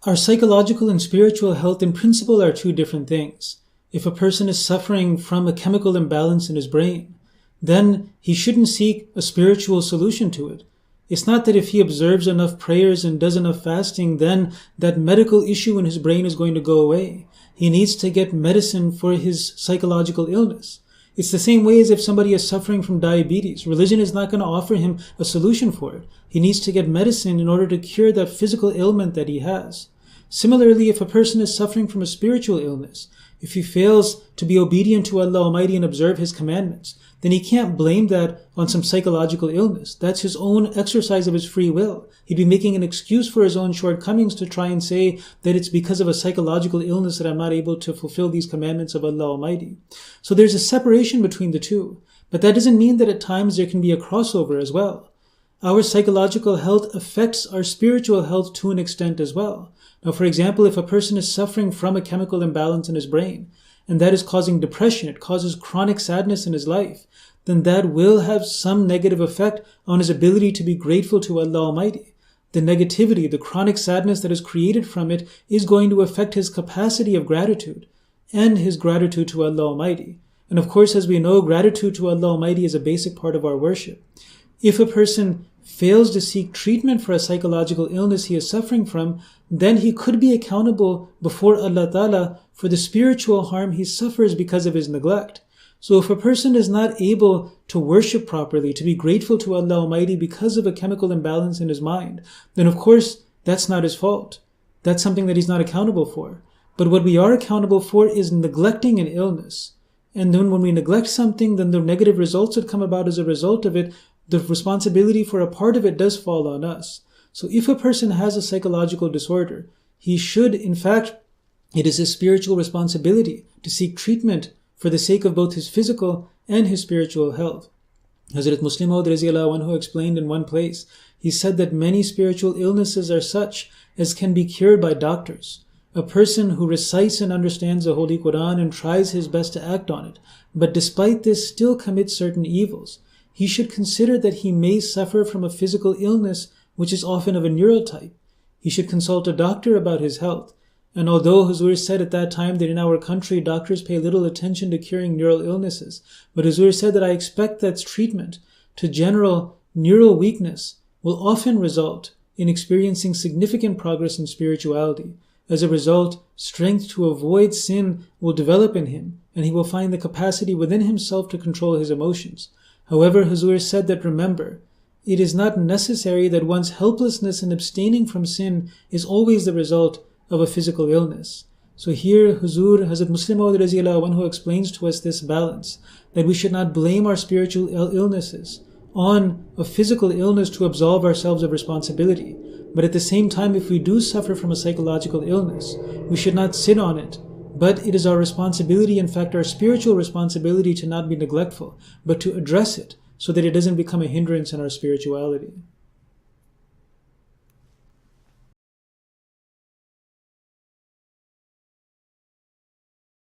Our psychological and spiritual health in principle are two different things. If a person is suffering from a chemical imbalance in his brain, then he shouldn't seek a spiritual solution to it. It's not that if he observes enough prayers and does enough fasting, then that medical issue in his brain is going to go away. He needs to get medicine for his psychological illness. It's the same way as if somebody is suffering from diabetes. Religion is not going to offer him a solution for it. He needs to get medicine in order to cure that physical ailment that he has. Similarly, if a person is suffering from a spiritual illness, if he fails to be obedient to Allah Almighty and observe His commandments, then he can't blame that on some psychological illness. That's his own exercise of his free will. He'd be making an excuse for his own shortcomings to try and say that it's because of a psychological illness that I'm not able to fulfill these commandments of Allah Almighty. So there's a separation between the two. But that doesn't mean that at times there can be a crossover as well. Our psychological health affects our spiritual health to an extent as well. Now, for example, if a person is suffering from a chemical imbalance in his brain, and that is causing depression, it causes chronic sadness in his life, then that will have some negative effect on his ability to be grateful to Allah Almighty. The negativity, the chronic sadness that is created from it is going to affect his capacity of gratitude and his gratitude to Allah Almighty. And of course, as we know, gratitude to Allah Almighty is a basic part of our worship. If a person fails to seek treatment for a psychological illness he is suffering from, then he could be accountable before Allah Ta'ala for the spiritual harm he suffers because of his neglect. So if a person is not able to worship properly, to be grateful to Allah Almighty because of a chemical imbalance in his mind, then of course that's not his fault. That's something that he's not accountable for. But what we are accountable for is neglecting an illness. And then when we neglect something, then the negative results that come about as a result of it, the responsibility for a part of it does fall on us. So if a person has a psychological disorder, he should, in fact, it is his spiritual responsibility to seek treatment for the sake of both his physical and his spiritual health. Hazrat Muslim Maud Radhiyallahu Anhu explained in one place, he said that many spiritual illnesses are such as can be cured by doctors. A person who recites and understands the Holy Quran and tries his best to act on it, but despite this still commits certain evils, he should consider that he may suffer from a physical illness which is often of a neural type. He should consult a doctor about his health. And although Huzur said at that time that in our country doctors pay little attention to curing neural illnesses, but Huzur said that I expect that treatment to general neural weakness will often result in experiencing significant progress in spirituality. As a result, strength to avoid sin will develop in him, and he will find the capacity within himself to control his emotions. However, Huzur said that remember, it is not necessary that one's helplessness in abstaining from sin is always the result of a physical illness. So here Huzur, Hazrat Muslim Maud Radhiyallahu Anhu explains to us this balance, that we should not blame our spiritual illnesses on a physical illness to absolve ourselves of responsibility. But at the same time, if we do suffer from a psychological illness, we should not sit on it. But it is our responsibility, in fact our spiritual responsibility, to not be neglectful, but to address it so that it doesn't become a hindrance in our spirituality.